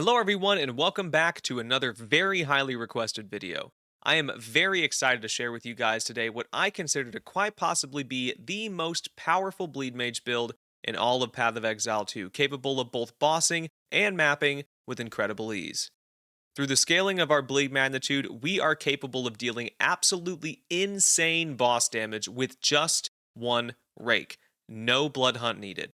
Hello everyone and welcome back to another very highly requested video. I am very excited to share with you guys today what I consider to quite possibly be the most powerful Bleedmage build in all of Path of Exile 2, capable of both bossing and mapping with incredible ease. Through the scaling of our bleed magnitude, we are capable of dealing absolutely insane boss damage with just one rake. No blood hunt needed.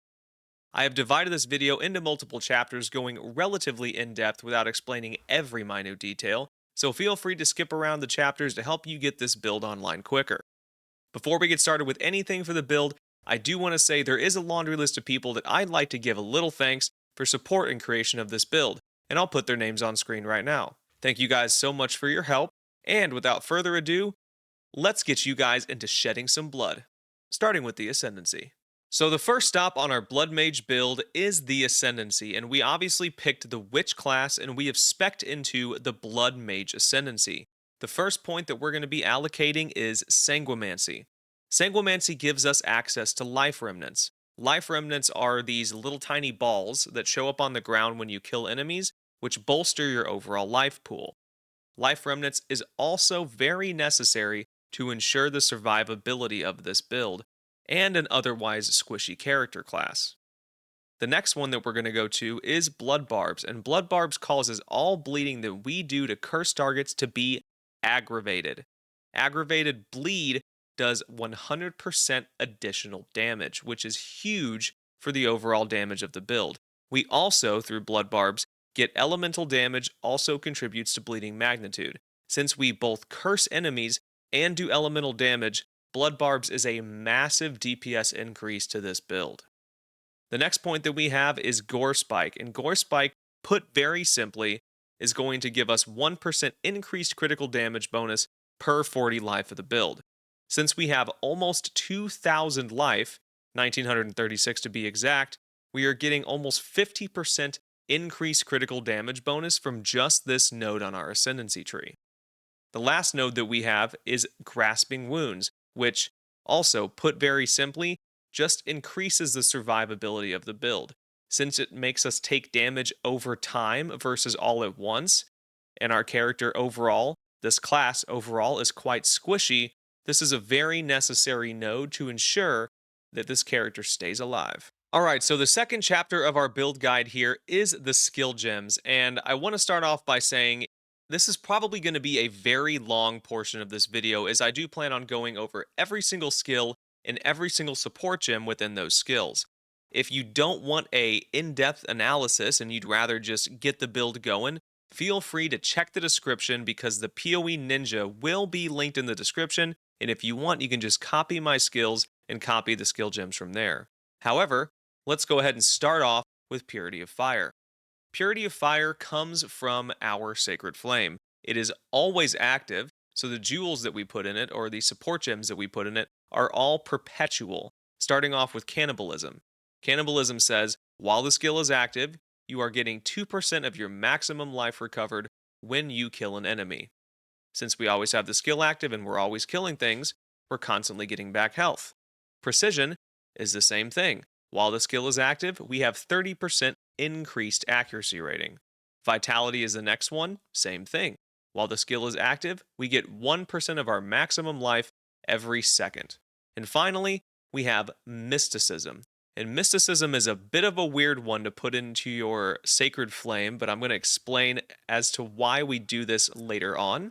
I have divided this video into multiple chapters going relatively in-depth without explaining every minute detail, so feel free to skip around the chapters to help you get this build online quicker. Before we get started with anything for the build, I do want to say there is a laundry list of people that I'd like to give a little thanks for support in creation of this build, and I'll put their names on screen right now. Thank you guys so much for your help, and without further ado, let's get you guys into shedding some blood, starting with the Ascendancy. So the first stop on our Bloodmage build is the Ascendancy, and we obviously picked the Witch class and we have spec'd into the Bloodmage Ascendancy. The first point that we're going to be allocating is Sanguimancy. Sanguimancy gives us access to life remnants. Life remnants are these little tiny balls that show up on the ground when you kill enemies, which bolster your overall life pool. Life remnants is also very necessary to ensure the survivability of this build, and an otherwise squishy character class. The next one that we're going to go to is Blood Barbs, and Blood Barbs causes all bleeding that we do to curse targets to be aggravated. Aggravated bleed does 100% additional damage, which is huge for the overall damage of the build. We also, through Blood Barbs, get elemental damage also contributes to bleeding magnitude. Since we both curse enemies and do elemental damage, Blood Barbs is a massive DPS increase to this build. The next point that we have is Gore Spike, and Gore Spike, put very simply, is going to give us 1% increased critical damage bonus per 40 life of the build. Since we have almost 2,000 life, 1,936 to be exact, we are getting almost 50% increased critical damage bonus from just this node on our Ascendancy tree. The last node that we have is Grasping Wounds, which, also, put very simply, just increases the survivability of the build. Since it makes us take damage over time versus all at once, and our character overall, this class overall, is quite squishy, this is a very necessary node to ensure that this character stays alive. Alright, so the second chapter of our build guide here is the skill gems, and I want to start off by saying this is probably going to be a very long portion of this video, as I do plan on going over every single skill and every single support gem within those skills. If you don't want a in-depth analysis and you'd rather just get the build going, feel free to check the description because the POE Ninja will be linked in the description, and if you want, you can just copy my skills and copy the skill gems from there. However, let's go ahead and start off with Purity of Fire. Purity of Fire comes from our Sacred Flame. It is always active, so the jewels that we put in it, or the support gems that we put in it, are all perpetual, starting off with Cannibalism. Cannibalism says, while the skill is active, you are getting 2% of your maximum life recovered when you kill an enemy. Since we always have the skill active and we're always killing things, we're constantly getting back health. Precision is the same thing. While the skill is active, we have 30% increased accuracy rating. Vitality is the next one, same thing. While the skill is active, we get 1% of our maximum life every second. And finally, we have Mysticism. And Mysticism is a bit of a weird one to put into your Sacred Flame, but I'm going to explain as to why we do this later on.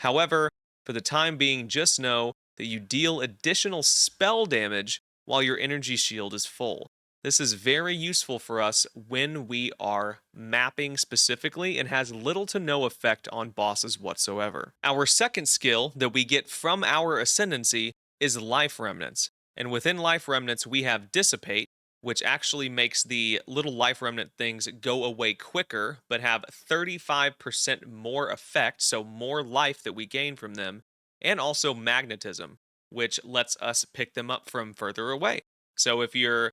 However, for the time being, just know that you deal additional spell damage while your energy shield is full. This is very useful for us when we are mapping specifically and has little to no effect on bosses whatsoever. Our second skill that we get from our Ascendancy is Life Remnants. And within Life Remnants, we have Dissipate, which actually makes the little Life Remnant things go away quicker, but have 35% more effect, so more life that we gain from them, and also Magnetism, which lets us pick them up from further away. So if you're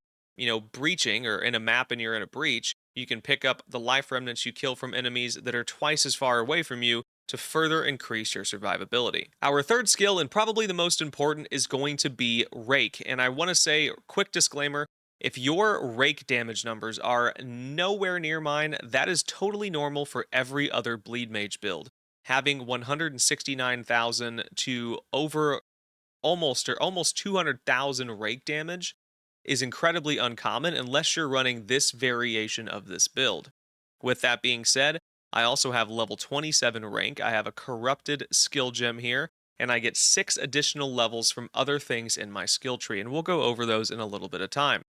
breaching or in a map and you're in a breach, you can pick up the life remnants you kill from enemies that are twice as far away from you to further increase your survivability. Our third skill, and probably the most important, is going to be Rake. And I want to say, quick disclaimer, If your Rake damage numbers are nowhere near mine, that is totally normal for every other Bleed Mage build. Having 169,000 to over almost 200,000 Rake damage is incredibly uncommon unless you're running this variation of this build. With that being said, I also have level 27 rank. I have a corrupted skill gem here, and I get 6 additional levels from other things in my skill tree, and we'll go over those in a little bit of time.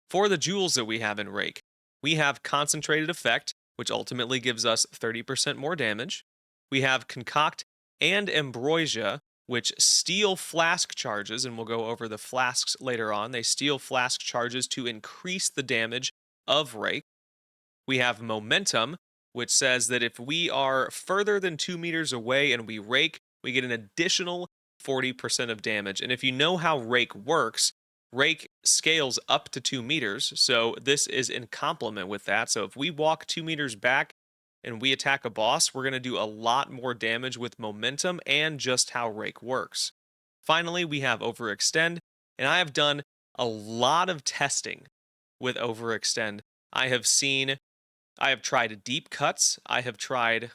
For the jewels that we have in Rake, we have Concentrated Effect, which ultimately gives us 30% more damage. We have Concoct and Ambrosia, which steal flask charges, and we'll go over the flasks later on. They steal flask charges to increase the damage of Rake. We have Momentum, which says that if we are further than 2 meters away and we Rake, we get an additional 40% of damage. And if you know how Rake works, Rake scales up to 2 meters, so this is in complement with that. So if we walk 2 meters back and we attack a boss, we're going to do a lot more damage with Momentum and just how Rake works. Finally, we have Overextend, and I have done a lot of testing with Overextend. I have tried deep cuts, I have tried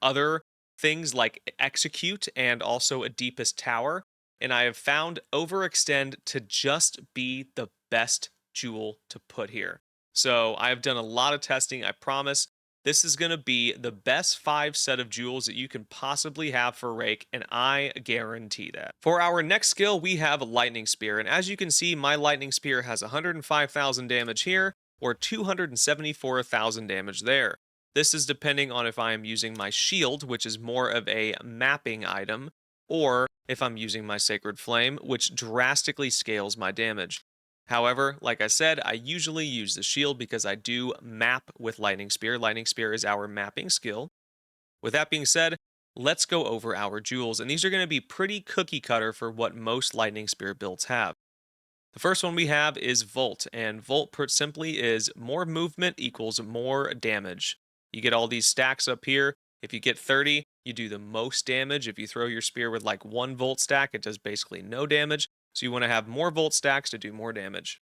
other things like Execute and also a Deepest Tower, and I have found Overextend to just be the best jewel to put here. So I have done a lot of testing, I promise. This is going to be the best 5 set of jewels that you can possibly have for Rake, and I guarantee that. For our next skill, we have Lightning Spear, and as you can see, my Lightning Spear has 105,000 damage here, or 274,000 damage there. This is depending on if I am using my shield, which is more of a mapping item, or if I'm using my Sacred Flame, which drastically scales my damage. However, like I said, I usually use the shield because I do map with Lightning Spear. Lightning Spear is our mapping skill. With that being said, let's go over our jewels, and these are going to be pretty cookie cutter for what most Lightning Spear builds have. The first one we have is Volt, and Volt put simply is more movement equals more damage. You get all these stacks up here. If you get 30, you do the most damage. If you throw your spear with like 1 Volt stack, it does basically no damage. So you want to have more Volt stacks to do more damage.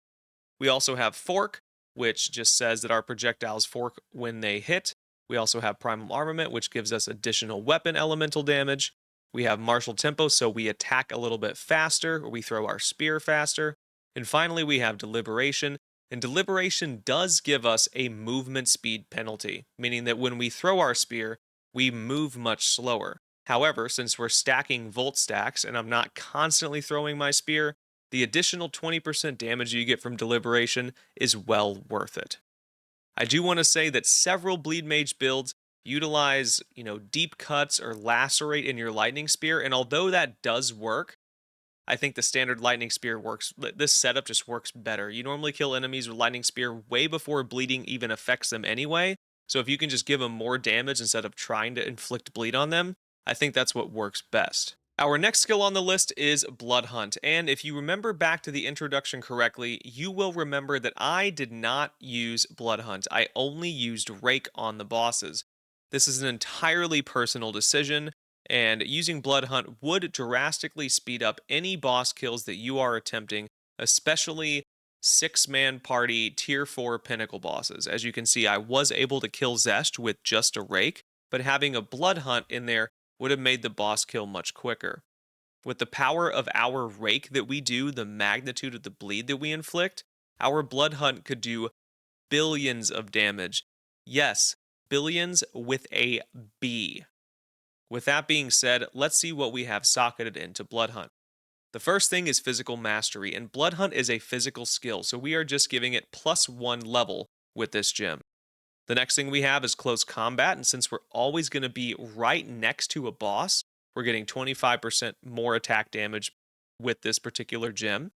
We also have Fork, which just says that our projectiles fork when they hit. We also have Primal Armament, which gives us additional weapon elemental damage. We have Martial Tempo, so we attack a little bit faster, or we throw our spear faster. And finally, we have Deliberation, and Deliberation does give us a movement speed penalty, meaning that when we throw our spear, we move much slower. However, since we're stacking Volt stacks and I'm not constantly throwing my spear, the additional 20% damage you get from Deliberation is well worth it. I do want to say that several Bleed Mage builds utilize, deep cuts or lacerate in your Lightning Spear, and although that does work, I think the standard Lightning Spear works. This setup just works better. You normally kill enemies with Lightning Spear way before bleeding even affects them anyway, so if you can just give them more damage instead of trying to inflict bleed on them, I think that's what works best. Our next skill on the list is Blood Hunt, and if you remember back to the introduction correctly, you will remember that I did not use Blood Hunt. I only used Rake on the bosses. This is an entirely personal decision, and using Blood Hunt would drastically speed up any boss kills that you are attempting, especially 6-man party tier 4 pinnacle bosses. As you can see, I was able to kill Zesht with just a Rake, but having a Blood Hunt in there would have made the boss kill much quicker. With the power of our Rake that we do, the magnitude of the bleed that we inflict, our Blood Hunt could do billions of damage. Yes, billions with a B. With that being said, let's see what we have socketed into Blood Hunt. The first thing is Physical Mastery, and Blood Hunt is a physical skill, so we are just giving it +1 level with this gem. The next thing we have is Close Combat, and since we're always going to be right next to a boss, we're getting 25% more attack damage with this particular gem.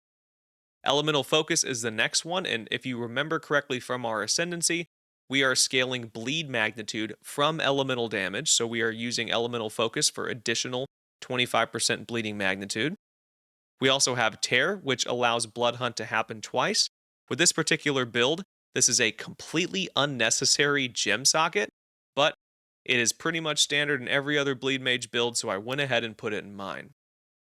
Elemental Focus is the next one, and if you remember correctly from our Ascendancy, we are scaling bleed magnitude from elemental damage, so we are using Elemental Focus for additional 25% bleeding magnitude. We also have Tear, which allows Blood Hunt to happen twice. With this particular build, this is a completely unnecessary gem socket, but it is pretty much standard in every other Bleed Mage build, so I went ahead and put it in mine.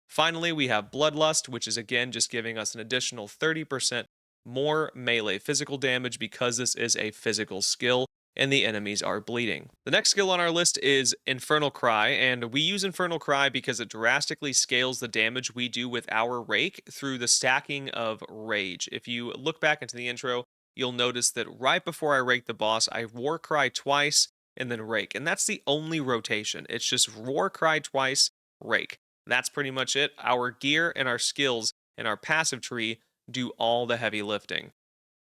Finally, we have Bloodlust, which is again just giving us an additional 30% more melee physical damage because this is a physical skill and the enemies are bleeding. The next skill on our list is Infernal Cry, and we use Infernal Cry because it drastically scales the damage we do with our Rake through the stacking of Rage. If you look back into the intro, you'll notice that right before I Rake the boss, I War Cry twice and then Rake, and that's the only rotation. It's just War Cry twice, Rake. That's pretty much it. Our gear and our skills and our passive tree do all the heavy lifting.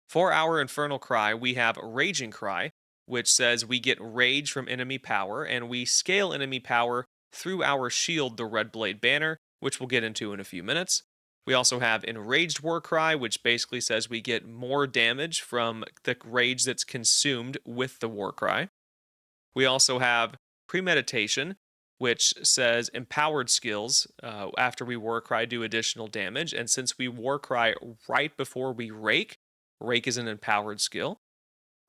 For our Infernal Cry, we have Raging Cry, which says we get rage from enemy power, and we scale enemy power through our shield, the Red Blade Banner, which we'll get into in a few minutes. We also have Enraged War Cry, which basically says we get more damage from the rage that's consumed with the War Cry. We also have Premeditation, which says empowered skills after we War Cry do additional damage, and since we War Cry right before we Rake, Rake is an empowered skill.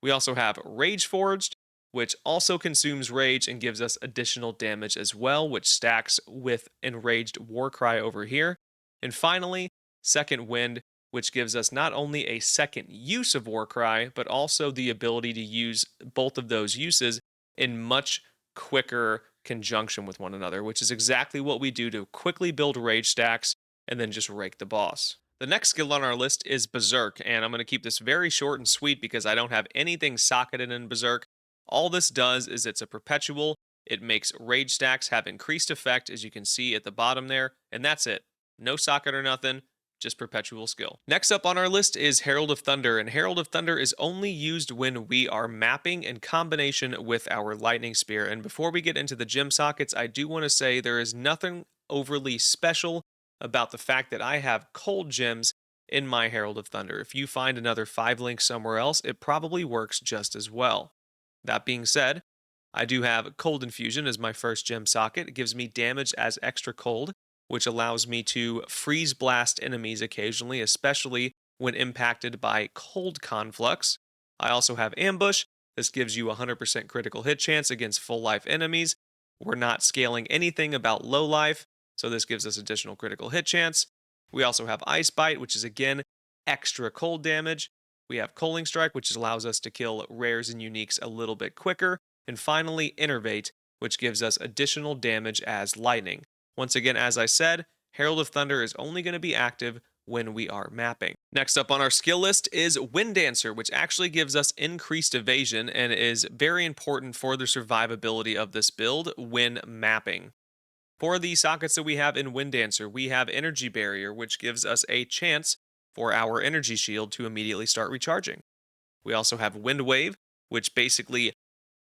We also have Rage Forged, which also consumes rage and gives us additional damage as well, which stacks with Enraged Warcry over here. And finally, Second Wind, which gives us not only a second use of Warcry, but also the ability to use both of those uses in much quicker conjunction with one another, which is exactly what we do to quickly build rage stacks and then just rake the boss. The next skill on our list is Berserk, and I'm going to keep this very short and sweet because I don't have anything socketed in Berserk. All this does is it's a perpetual. It makes rage stacks have increased effect, as you can see at the bottom there, and that's it. No socket or nothing, just perpetual skill. Next up on our list is Herald of Thunder, and Herald of Thunder is only used when we are mapping in combination with our Lightning Spear. And before we get into the gem sockets, I do want to say there is nothing overly special about the fact that I have cold gems in my Herald of Thunder. If you find another 5-link somewhere else, it probably works just as well. That being said, I do have Cold Infusion as my first gem socket. It gives me damage as extra cold, which allows me to freeze blast enemies occasionally, especially when impacted by cold conflux. I also have Ambush. This gives you 100% critical hit chance against full life enemies. We're not scaling anything about low life, so this gives us additional critical hit chance. We also have Ice Bite, which is again extra cold damage. We have Coaling Strike, which allows us to kill rares and uniques a little bit quicker. And finally, Innervate, which gives us additional damage as lightning. Once again, as I said, Herald of Thunder is only going to be active when we are mapping. Next up on our skill list is Wind Dancer, which actually gives us increased evasion and is very important for the survivability of this build when mapping. For the sockets that we have in Wind Dancer, we have Energy Barrier, which gives us a chance for our energy shield to immediately start recharging. We also have Wind Wave, which basically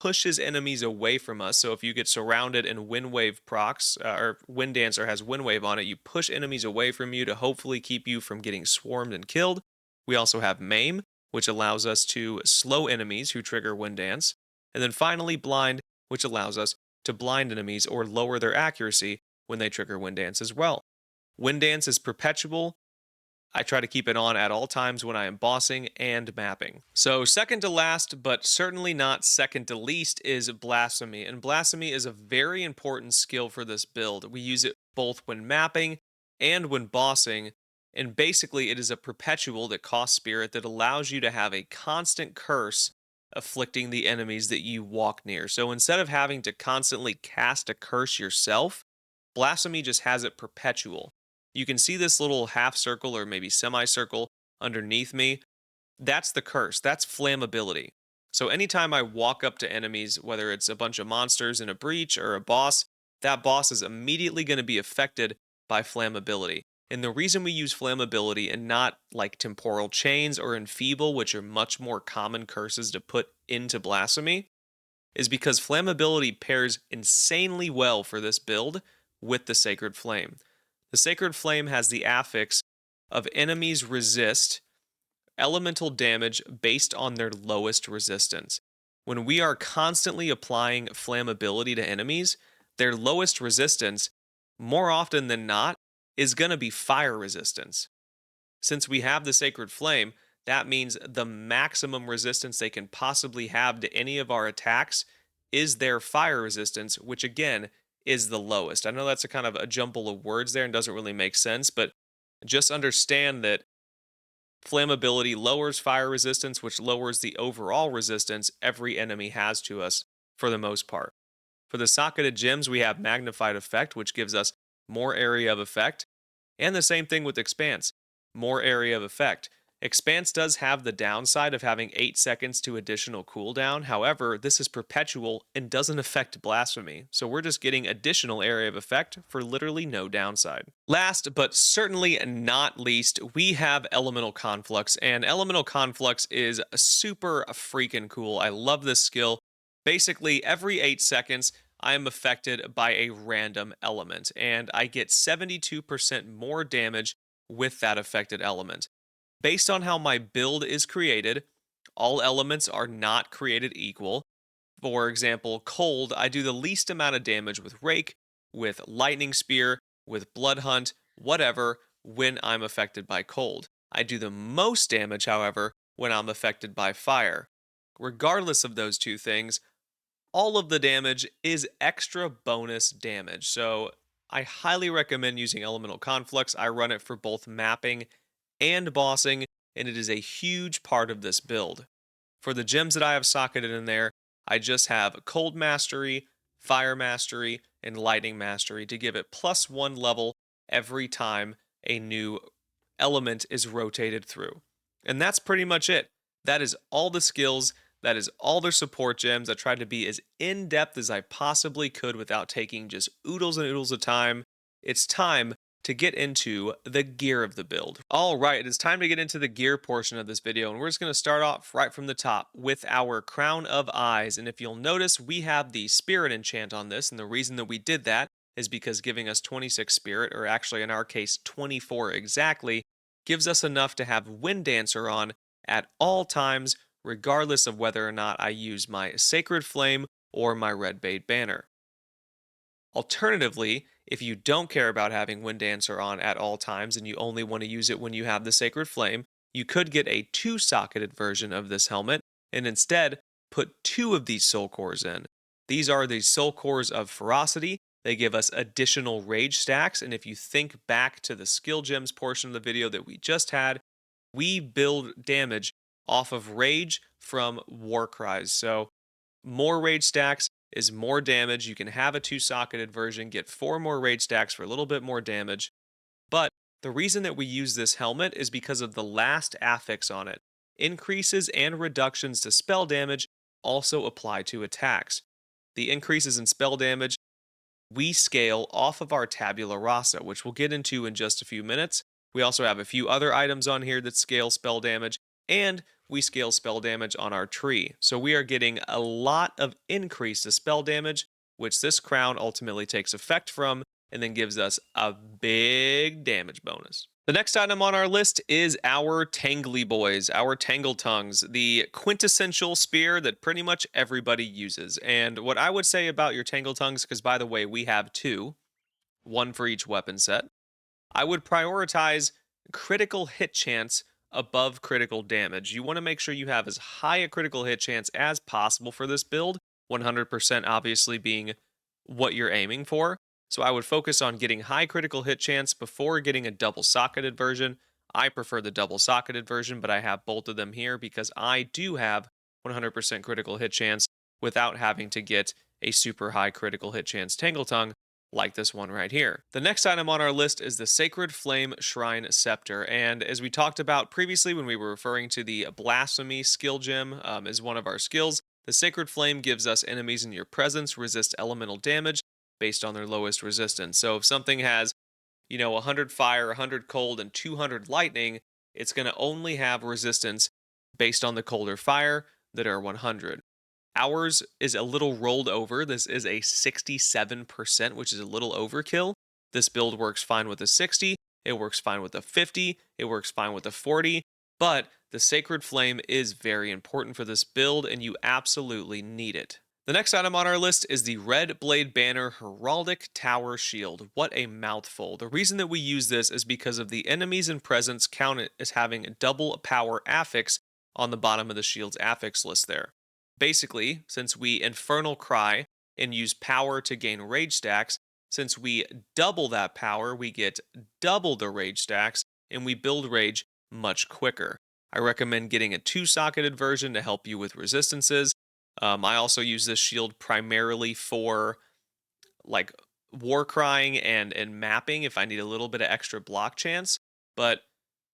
pushes enemies away from us. So if you get surrounded and Wind Wave procs, or Wind Dancer has Wind Wave on it, you push enemies away from you to hopefully keep you from getting swarmed and killed. We also have Maim, which allows us to slow enemies who trigger Wind Dance. And then finally Blind, which allows us to blind enemies or lower their accuracy when they trigger Wind Dance as well. Wind Dance is perpetual. I try to keep it on at all times when I am bossing and mapping. So second to last, but certainly not second to least, is Blasphemy. And Blasphemy is a very important skill for this build. We use it both when mapping and when bossing. And basically it is a perpetual that costs spirit that allows you to have a constant curse afflicting the enemies that you walk near. So instead of having to constantly cast a curse yourself, Blasphemy just has it perpetual. You can see this little half circle or maybe semicircle underneath me. That's the curse. That's flammability. So anytime I walk up to enemies, whether it's a bunch of monsters in a breach or a boss, that boss is immediately going to be affected by flammability. And the reason we use flammability and not like temporal chains or enfeeble, which are much more common curses to put into Blasphemy, is because flammability pairs insanely well for this build with the Sacred Flame. The Sacred Flame has the affix of enemies resist elemental damage based on their lowest resistance. When we are constantly applying flammability to enemies, their lowest resistance, more often than not, is going to be fire resistance. Since we have the Sacred Flame, that means the maximum resistance they can possibly have to any of our attacks is their fire resistance, which again is the lowest. I know that's a kind of a jumble of words there and doesn't really make sense, but just understand that Flammability lowers fire resistance, which lowers the overall resistance every enemy has to us for the most part. For the socketed gems, we have Magnified Effect, which gives us more area of effect. And the same thing with Expanse, more area of effect. Expanse does have the downside of having 8 seconds to additional cooldown. However, this is perpetual and doesn't affect Blasphemy, so we're just getting additional area of effect for literally no downside. Last, but certainly not least, we have Elemental Conflux, and Elemental Conflux is super freaking cool. I love this skill. Basically, every 8 seconds, I am affected by a random element, and I get 72% more damage with that affected element. Based on how my build is created, all elements are not created equal. For example, cold, I do the least amount of damage with Rake, with Lightning Spear, with Blood Hunt, whatever, when I'm affected by cold. I do the most damage, however, when I'm affected by fire. Regardless of those two things, all of the damage is extra bonus damage. So I highly recommend using Elemental Conflux. I run it for both mapping and bossing, and it is a huge part of this build. For the gems that I have socketed in there, I just have Cold Mastery, Fire Mastery, and Lightning Mastery to give it +1 level every time a new element is rotated through. And that's pretty much it. That is all the skills. That is all their support gems. I tried to be as in-depth as I possibly could without taking just oodles and oodles of time. It's time to get into the gear of the build. All right, it is time to get into the gear portion of this video, and we're just going to start off right from the top with our Crown of Eyes. And if you'll notice, we have the Spirit enchant on this, and the reason that we did that is because giving us 26 Spirit, or actually in our case 24 exactly, gives us enough to have Wind Dancer on at all times, regardless of whether or not I use my Sacred Flame or my Red Bait banner. Alternatively, if you don't care about having Wind Dancer on at all times and you only want to use it when you have the Sacred Flame, you could get a 2-socketed version of this helmet and instead put 2 of these Soul Cores in. These are the Soul Cores of Ferocity. They give us additional rage stacks, and if you think back to the skill gems portion of the video that we just had, we build damage off of rage from war cries. So more rage stacks is more damage. You can have a 2-socketed version, get 4 more rage stacks for a little bit more damage. But the reason that we use this helmet is because of the last affix on it. Increases and reductions to spell damage also apply to attacks. The increases in spell damage we scale off of our Tabula Rasa, which we'll get into in just a few minutes. We also have a few other items on here that scale spell damage, and we scale spell damage on our tree. So we are getting a lot of increase to spell damage, which this crown ultimately takes effect from, and then gives us a big damage bonus. The next item on our list is our Tangly Boys, our Tangle Tongues, the quintessential spear that pretty much everybody uses. And what I would say about your Tangle Tongues, because by the way, we have 2, 1 for each weapon set, I would prioritize critical hit chance above critical damage. You want to make sure you have as high a critical hit chance as possible for this build, 100% obviously being what you're aiming for. So I would focus on getting high critical hit chance before getting a double-socketed version. I prefer the double-socketed version, but I have both of them here because I do have 100% critical hit chance without having to get a super high critical hit chance Tangle Tongue like this one right here. The next item on our list is the Sacred Flame Shrine Scepter, and as we talked about previously when we were referring to the Blasphemy skill gem as one of our skills, the Sacred Flame gives us enemies in your presence resist elemental damage based on their lowest resistance. So if something has, 100 fire, 100 cold, and 200 lightning, it's going to only have resistance based on the cold or fire that are 100. Ours is a little rolled over. This is a 67%, which is a little overkill. This build works fine with a 60, it works fine with a 50, it works fine with a 40, but the Sacred Flame is very important for this build, and you absolutely need it. The next item on our list is the Red Blade Banner Heraldic Tower Shield. What a mouthful. The reason that we use this is because of the enemies in presence count it as having a double power affix on the bottom of the shield's affix list there. Basically, since we Infernal Cry and use power to gain rage stacks, since we double that power, we get double the rage stacks, and we build rage much quicker. I recommend getting a 2-socketed version to help you with resistances. I also use this shield primarily for like war crying and mapping if I need a little bit of extra block chance. But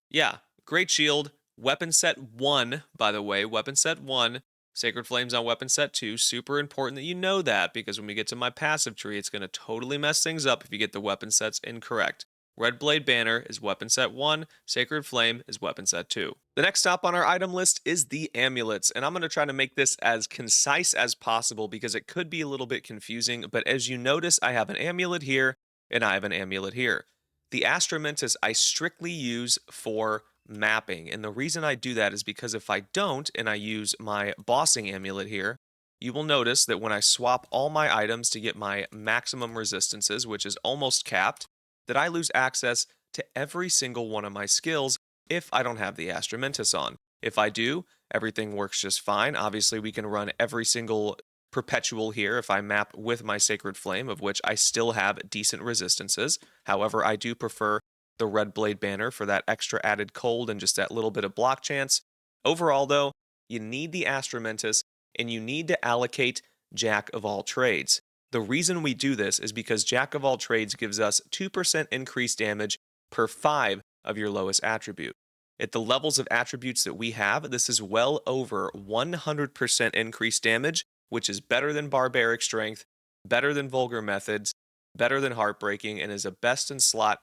yeah, great shield. Weapon set 1, by the way, weapon set 1, Sacred Flames on weapon set 2. Super important that you know that, because when we get to my passive tree, it's going to totally mess things up if you get the weapon sets incorrect. Red Blade Banner is weapon set 1, Sacred Flame is weapon set 2. The next stop on our item list is the amulets, and I'm going to try to make this as concise as possible because it could be a little bit confusing, but as you notice, I have an amulet here, and I have an amulet here. The Ascendancy I strictly use for mapping, and the reason I do that is because if I don't, and I use my bossing amulet here, you will notice that when I swap all my items to get my maximum resistances, which is almost capped, that I lose access to every single one of my skills if I don't have the Ascendancy on. If I do, everything works just fine. Obviously, we can run every single perpetual here if I map with my Sacred Flame, of which I still have decent resistances. However, I do prefer the Red Blade Banner for that extra added cold and just that little bit of block chance. Overall, though, you need the Ascendancy and you need to allocate Jack of all trades. The reason we do this is because Jack of all trades gives us 2% increased damage per 5 of your lowest attribute. At the levels of attributes that we have, this is well over 100% increased damage, which is better than Barbaric Strength, better than Vulgar Methods, better than Heartbreaking, and is a best-in-slot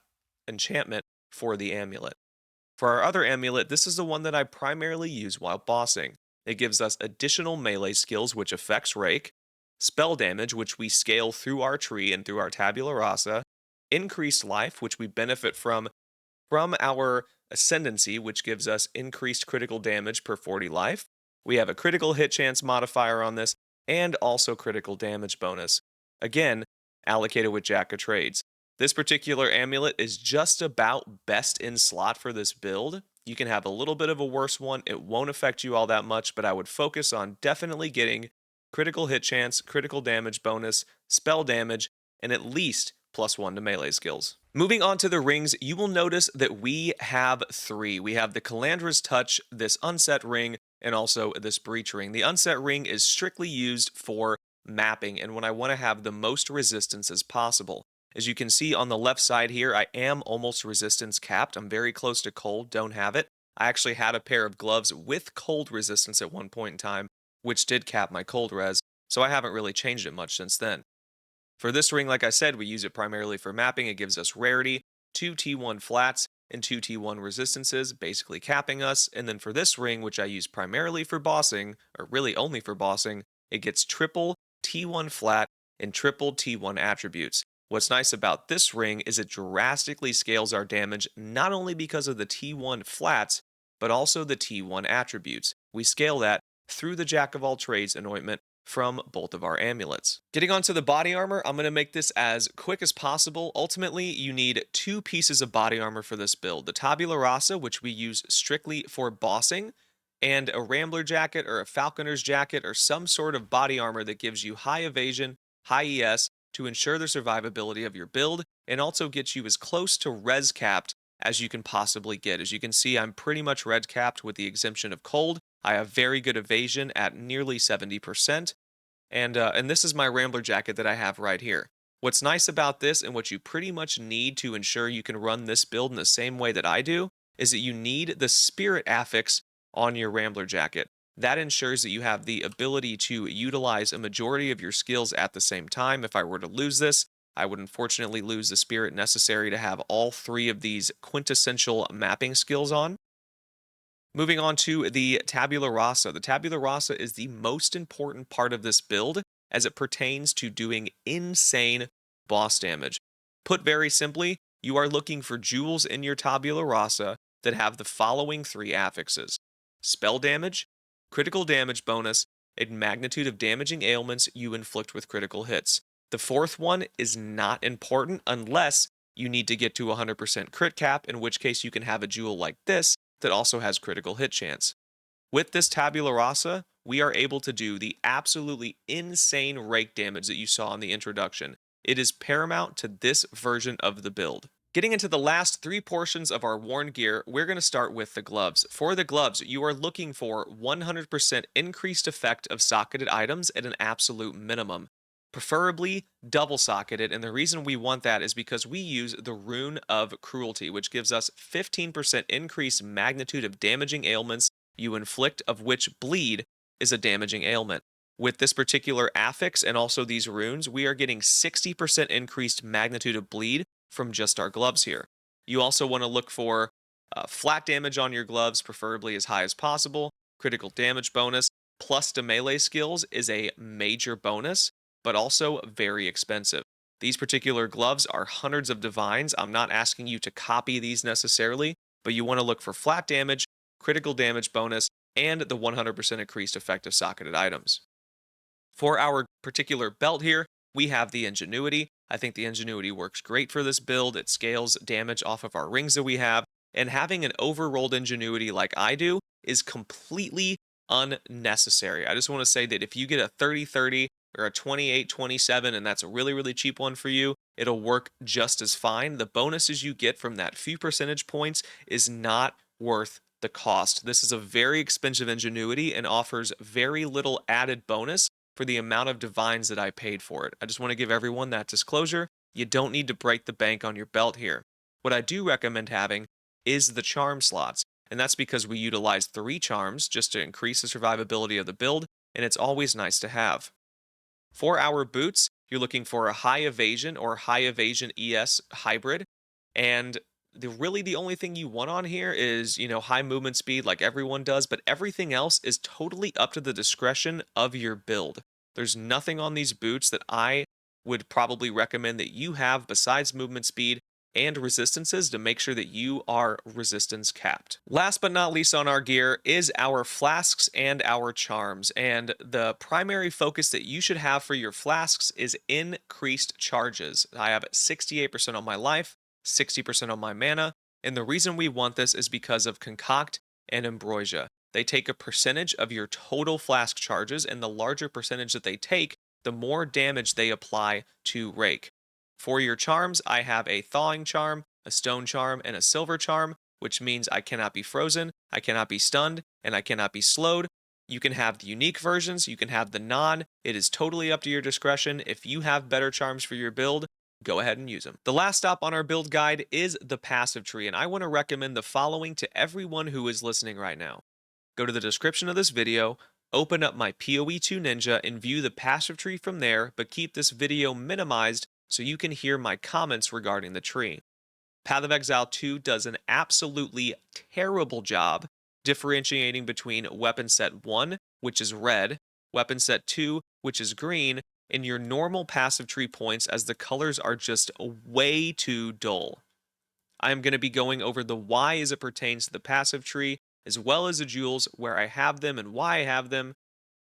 enchantment for the amulet. For our other amulet, this is the one that I primarily use while bossing. It gives us additional melee skills, which affects Rake, spell damage, which we scale through our tree and through our Tabula Rasa, increased life, which we benefit from our Ascendancy, which gives us increased critical damage per 40 life. We have a critical hit chance modifier on this, and also critical damage bonus. Again, allocated with Jack of Trades. This particular amulet is just about best in slot for this build. You can have a little bit of a worse one. It won't affect you all that much, but I would focus on definitely getting critical hit chance, critical damage bonus, spell damage, and at least +1 to melee skills. Moving on to the rings, you will notice that we have 3. We have the Calandra's Touch, this unset ring, and also this breach ring. The unset ring is strictly used for mapping and when I want to have the most resistance as possible. As you can see on the left side here, I am almost resistance capped. I'm very close to cold, don't have it. I actually had a pair of gloves with cold resistance at one point in time, which did cap my cold res, so I haven't really changed it much since then. For this ring, like I said, we use it primarily for mapping. It gives us rarity, 2 T1 flats, and 2 T1 resistances, basically capping us. And then for this ring, which I use primarily for bossing, or really only for bossing, it gets triple T1 flat and triple T1 attributes. What's nice about this ring is it drastically scales our damage, not only because of the T1 flats, but also the T1 attributes. We scale that through the Jack of all trades anointment from both of our amulets. Getting onto the body armor, I'm going to make this as quick as possible. Ultimately, you need 2 pieces of body armor for this build. The Tabula Rasa, which we use strictly for bossing, and a Rambler jacket or a Falconer's jacket or some sort of body armor that gives you high evasion, high ES to ensure the survivability of your build and also gets you as close to res capped as you can possibly get. As you can see, I'm pretty much res capped with the exemption of cold. I have very good evasion at nearly 70%, and this is my Rambler jacket that I have right here. What's nice about this and what you pretty much need to ensure you can run this build in the same way that I do is that you need the Spirit affix on your Rambler jacket. That ensures that you have the ability to utilize a majority of your skills at the same time. If I were to lose this, I would unfortunately lose the Spirit necessary to have all 3 of these quintessential mapping skills on. Moving on to the Tabula Rasa. The Tabula Rasa is the most important part of this build as it pertains to doing insane boss damage. Put very simply, you are looking for jewels in your Tabula Rasa that have the following 3 affixes: spell damage, critical damage bonus, and magnitude of damaging ailments you inflict with critical hits. The 4th one is not important unless you need to get to 100% crit cap, in which case you can have a jewel like this that also has critical hit chance. With this Tabula Rasa, we are able to do the absolutely insane rake damage that you saw in the introduction. It is paramount to this version of the build. Getting into the last three portions of our worn gear, we're going to start with the gloves. For the gloves, you are looking for 100% increased effect of socketed items at an absolute minimum. Preferably double socketed, and the reason we want that is because we use the Rune of Cruelty, which gives us 15% increased magnitude of damaging ailments you inflict, of which bleed is a damaging ailment. With this particular affix and also these runes, we are getting 60% increased magnitude of bleed from just our gloves here. You also want to look for flat damage on your gloves, preferably as high as possible. Critical damage bonus plus the melee skills is a major bonus, but also very expensive. These particular gloves are hundreds of divines. I'm not asking you to copy these necessarily, but you want to look for flat damage, critical damage bonus, and the 100% increased effect of socketed items. For our particular belt here, we have the Ingenuity. I think the Ingenuity works great for this build. It scales damage off of our rings that we have, and having an overrolled Ingenuity like I do is completely unnecessary. I just want to say that if you get a 30-30 or a 28-27, and that's a really, really cheap one for you, it'll work just as fine. The bonuses you get from that few percentage points is not worth the cost. This is a very expensive Ingenuity and offers very little added bonus for the amount of divines that I paid for it. I just want to give everyone that disclosure. You don't need to break the bank on your belt here. What I do recommend having is the charm slots, and that's because we utilize 3 charms just to increase the survivability of the build, and it's always nice to have. For our boots, you're looking for a high evasion or high evasion ES hybrid, and really the only thing you want on here is, high movement speed like everyone does, but everything else is totally up to the discretion of your build. There's nothing on these boots that I would probably recommend that you have besides movement speed and resistances to make sure that you are resistance capped. Last but not least on our gear is our flasks and our charms, and the primary focus that you should have for your flasks is increased charges. I have 68% on my life, 60% on my mana, and the reason we want this is because of Concoct and Ambrosia. They take a percentage of your total flask charges, and the larger percentage that they take, the more damage they apply to Rake. For your charms, I have a Thawing Charm, a Stone Charm, and a Silver Charm, which means I cannot be frozen, I cannot be stunned, and I cannot be slowed. You can have the unique versions, you can have the non. It is totally up to your discretion. If you have better charms for your build, go ahead and use them. The last stop on our build guide is the passive tree, and I want to recommend the following to everyone who is listening right now. Go to the description of this video, open up my POE 2 Ninja, and view the passive tree from there, but keep this video minimized so you can hear my comments regarding the tree. Path of Exile 2 does an absolutely terrible job differentiating between weapon set 1, which is red, weapon set 2, which is green, and your normal passive tree points, as the colors are just way too dull. I am going to be going over the why as it pertains to the passive tree, as well as the jewels, where I have them and why I have them,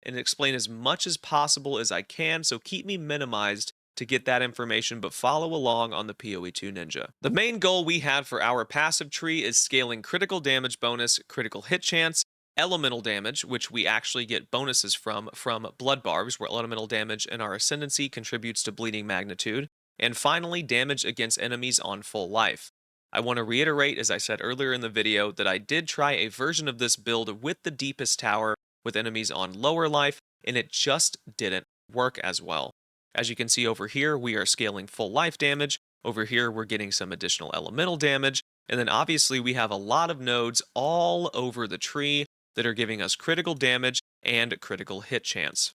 and explain as much as possible as I can, so keep me minimized to get that information, but follow along on the POE 2 Ninja. The main goal we have for our passive tree is scaling critical damage bonus, critical hit chance, elemental damage, which we actually get bonuses from blood barbs, where elemental damage in our Ascendancy contributes to bleeding magnitude, and finally damage against enemies on full life. I want to reiterate, as I said earlier in the video, that I did try a version of this build with the deepest tower with enemies on lower life, and it just didn't work as well. As you can see over here, we are scaling full life damage. Over here, we're getting some additional elemental damage. And then obviously we have a lot of nodes all over the tree that are giving us critical damage and critical hit chance.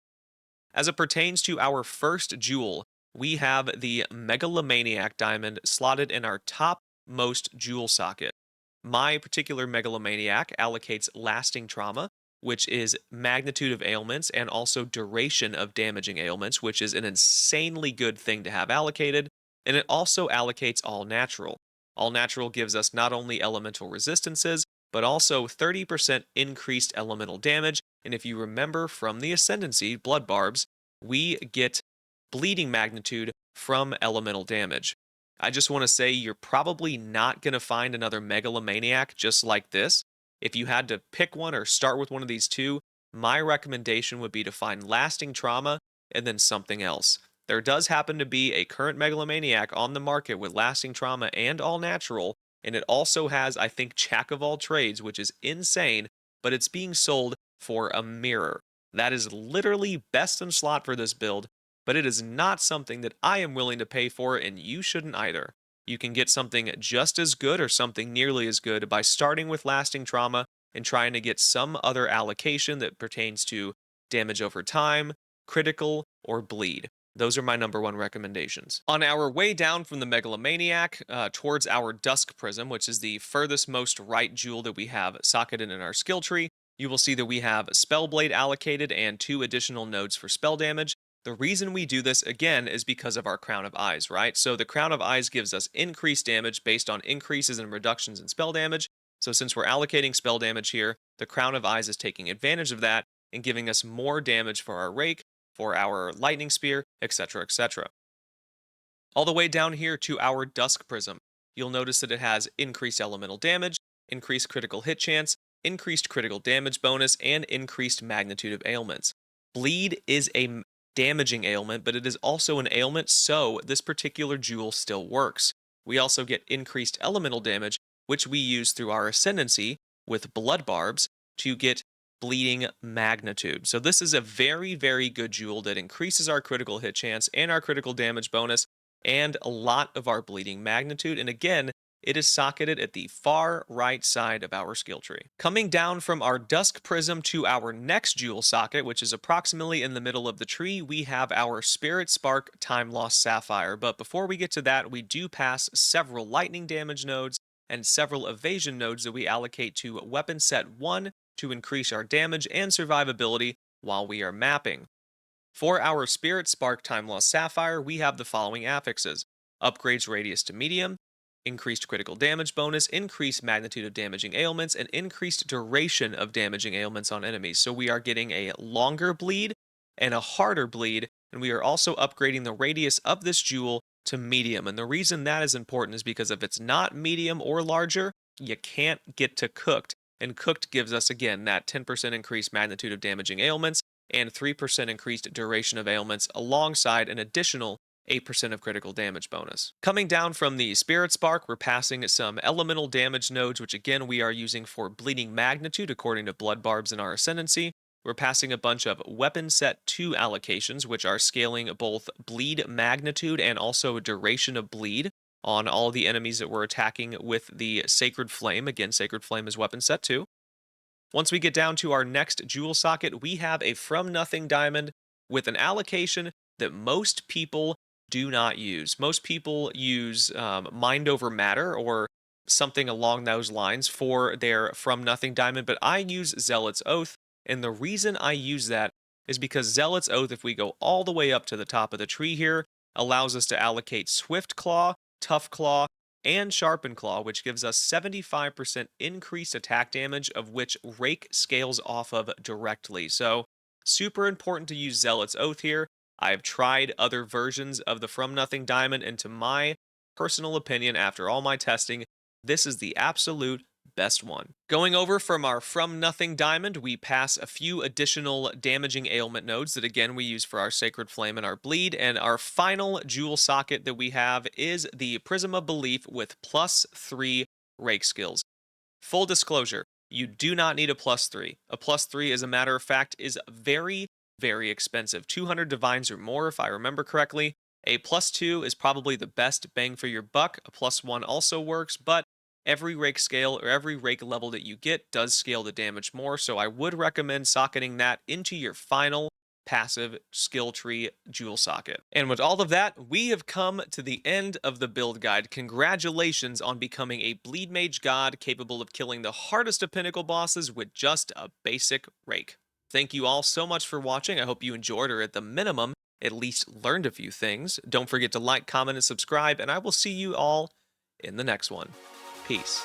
As it pertains to our first jewel, we have the Megalomaniac Diamond slotted in our topmost jewel socket. My particular Megalomaniac allocates lasting trauma, which is magnitude of ailments and also duration of damaging ailments, which is an insanely good thing to have allocated, and it also allocates all natural. All natural gives us not only elemental resistances, but also 30% increased elemental damage, and if you remember from the Ascendancy, blood barbs, we get bleeding magnitude from elemental damage. I just want to say you're probably not going to find another Megalomaniac just like this. If you had to pick one or start with one of these two, my recommendation would be to find lasting trauma and then something else. There does happen to be a current Megalomaniac on the market with lasting trauma and all natural, and it also has, I think, Jack of all trades, which is insane, but it's being sold for a mirror. That is literally best in slot for this build, but it is not something that I am willing to pay for, and you shouldn't either. You can get something just as good or something nearly as good by starting with lasting trauma and trying to get some other allocation that pertains to damage over time, critical, or bleed. Those are my #1 recommendations. On our way down from the Megalomaniac towards our Dusk Prism, which is the furthest most right jewel that we have socketed in our skill tree, you will see that we have Spellblade allocated and 2 additional nodes for spell damage. The reason we do this, again, is because of our Crown of Eyes, right? So the Crown of Eyes gives us increased damage based on increases and reductions in spell damage. So since we're allocating spell damage here, the Crown of Eyes is taking advantage of that and giving us more damage for our Rake, for our Lightning Spear, etc., etc. All the way down here to our Dusk Prism, you'll notice that it has increased elemental damage, increased critical hit chance, increased critical damage bonus, and increased magnitude of ailments. Bleed is a damaging ailment, but it is also an ailment, so this particular jewel still works. We also get increased elemental damage, which we use through our Ascendancy with Blood Barbs to get bleeding magnitude. So this is a very, very good jewel that increases our critical hit chance and our critical damage bonus and a lot of our bleeding magnitude. And again, it is socketed at the far right side of our skill tree. Coming down from our Dusk Prism to our next jewel socket, which is approximately in the middle of the tree, we have our Spirit Spark Time Lost Sapphire. But before we get to that, we do pass several lightning damage nodes and several evasion nodes that we allocate to Weapon Set 1 to increase our damage and survivability while we are mapping. For our Spirit Spark Time Lost Sapphire, we have the following affixes: upgrades radius to medium, increased critical damage bonus, increased magnitude of damaging ailments, and increased duration of damaging ailments on enemies. So we are getting a longer bleed and a harder bleed, and we are also upgrading the radius of this jewel to medium. And the reason that is important is because if it's not medium or larger, you can't get to cooked. And cooked gives us, again, that 10% increased magnitude of damaging ailments and 3% increased duration of ailments alongside an additional 8% of critical damage bonus. Coming down from the Spirit Spark, we're passing some elemental damage nodes, which again we are using for bleeding magnitude according to Blood Barbs in our Ascendancy. We're passing a bunch of Weapon Set 2 allocations, which are scaling both bleed magnitude and also duration of bleed on all the enemies that we're attacking with the Sacred Flame. Again, Sacred Flame is Weapon Set 2. Once we get down to our next jewel socket, we have a From Nothing Diamond with an allocation that most people do not use. Most people use Mind Over Matter or something along those lines for their From Nothing Diamond, but I use Zealot's Oath, and the reason I use that is because Zealot's Oath, if we go all the way up to the top of the tree here, allows us to allocate Swift Claw, Tough Claw, and Sharpened Claw, which gives us 75% increased attack damage, of which Rake scales off of directly. So, super important to use Zealot's Oath here. I've tried other versions of the From Nothing Diamond, and to my personal opinion, after all my testing, this is the absolute best one. Going over from our From Nothing Diamond, we pass a few additional damaging ailment nodes that again we use for our Sacred Flame and our Bleed, and our final jewel socket that we have is the Prism of Belief with +3 Rake skills. Full disclosure, you do not need a +3. A +3, as a matter of fact, is very, very expensive. 200 divines or more, if I remember correctly. A +2 is probably the best bang for your buck. A +1 also works, but every Rake scale or every Rake level that you get does scale the damage more, so I would recommend socketing that into your final passive skill tree jewel socket. And with all of that, we have come to the end of the build guide. Congratulations on becoming a Bleedmage god capable of killing the hardest of pinnacle bosses with just a basic Rake. Thank you all so much for watching. I hope you enjoyed, or at the minimum, at least learned a few things. Don't forget to like, comment, and subscribe, and I will see you all in the next one. Peace.